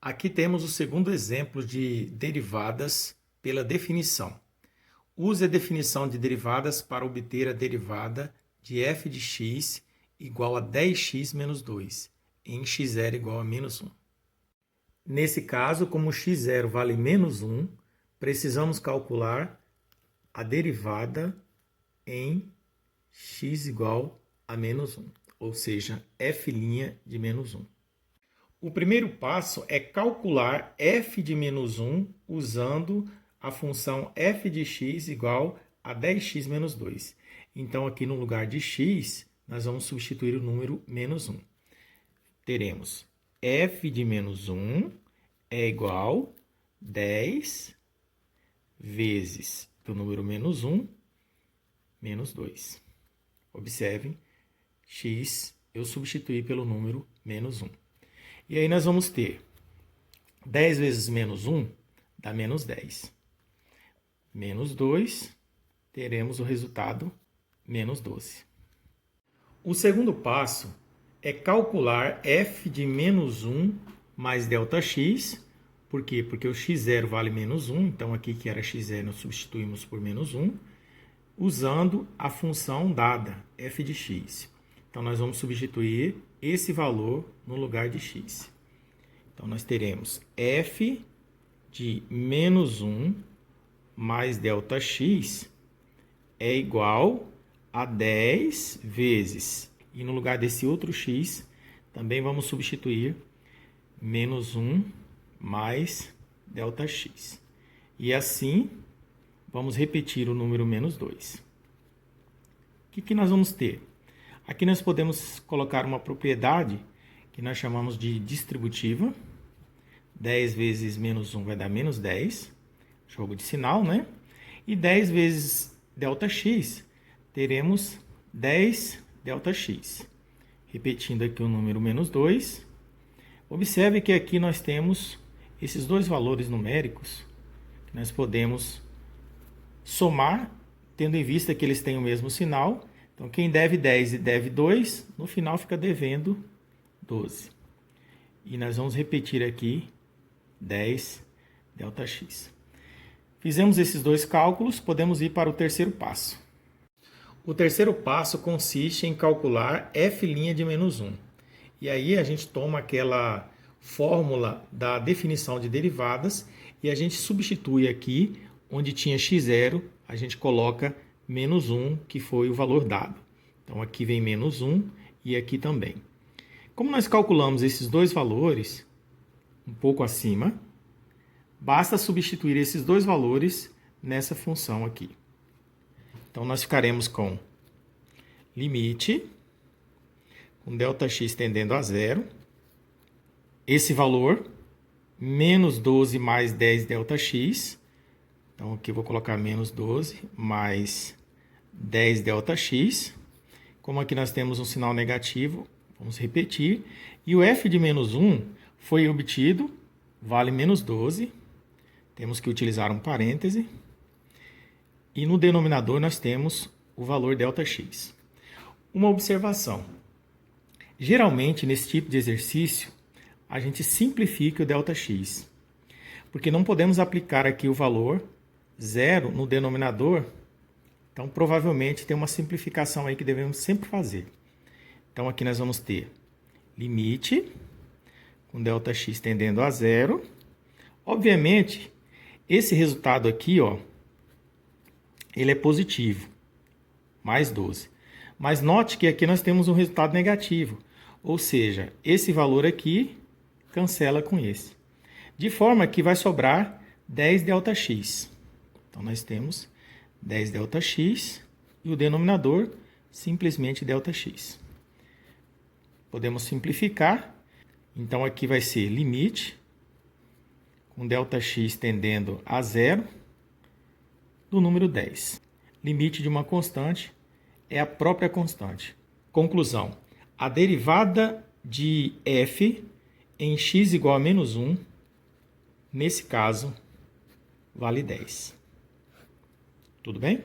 Aqui temos o segundo exemplo de derivadas pela definição. Use a definição de derivadas para obter a derivada de f de x igual a 10x menos 2, em x0 igual a menos 1. Nesse caso, como x0 vale menos 1, precisamos calcular a derivada em x igual a menos 1, ou seja, f' de menos 1. O primeiro passo é calcular f de menos 1 usando a função f de x igual a 10x menos 2. Então, aqui no lugar de x, nós vamos substituir o número menos 1. Teremos f de menos 1 é igual a 10 vezes o número menos 1 menos 2. Observem, x eu substituí pelo número menos 1. E aí nós vamos ter 10 vezes menos 1 dá menos 10. Menos 2, teremos o resultado menos 12. O segundo passo é calcular f de menos 1 mais ΔX. Por quê? Porque o x0 vale menos 1, então aqui que era x0 nós substituímos por menos 1, usando a função dada, f de x. Então, nós vamos substituir esse valor no lugar de x. Então, nós teremos f de menos 1 mais ΔX é igual a 10 vezes. E no lugar desse outro x, também vamos substituir menos 1 mais ΔX. E assim, vamos repetir o número menos 2. O que nós vamos ter? Aqui nós podemos colocar uma propriedade que nós chamamos de distributiva. 10 vezes menos 1 vai dar menos 10. Jogo de sinal, né? E 10 vezes ΔX, teremos 10 ΔX. Repetindo aqui o número menos 2. Observe que aqui nós temos esses dois valores numéricos que nós podemos somar, tendo em vista que eles têm o mesmo sinal. Então, quem deve 10 e deve 2, no final fica devendo 12. E nós vamos repetir aqui 10 ΔX. Fizemos esses dois cálculos, podemos ir para o terceiro passo. O terceiro passo consiste em calcular f' de menos 1. E aí a gente toma aquela fórmula da definição de derivadas e a gente substitui aqui, onde tinha x0, a gente coloca menos 1, que foi o valor dado. Então, aqui vem menos 1 e aqui também. Como nós calculamos esses dois valores um pouco acima, basta substituir esses dois valores nessa função aqui. Então, nós ficaremos com limite, com ΔX tendendo a 0. Esse valor, menos 12 mais 10 ΔX. Então, aqui eu vou colocar menos 12 mais 10 ΔX. Como aqui nós temos um sinal negativo, vamos repetir. E o f de menos 1 foi obtido, vale menos 12. Temos que utilizar um parêntese. E no denominador nós temos o valor ΔX. Uma observação. Geralmente, nesse tipo de exercício, a gente simplifica o ΔX. Porque não podemos aplicar aqui o valor 0 no denominador. Então, provavelmente, tem uma simplificação aí que devemos sempre fazer. Então, aqui nós vamos ter limite, com ΔX tendendo a 0. Obviamente, esse resultado aqui, ó, ele é positivo, mais 12. Mas note que aqui nós temos um resultado negativo. Ou seja, esse valor aqui cancela com esse. De forma que vai sobrar 10 ΔX. Então, nós temos 10 ΔX e o denominador simplesmente ΔX. Podemos simplificar. Então, aqui vai ser limite, com ΔX tendendo a 0, do número 10. Limite de uma constante é a própria constante. Conclusão. A derivada de f em x igual a menos 1, nesse caso, vale 10. Tudo bem?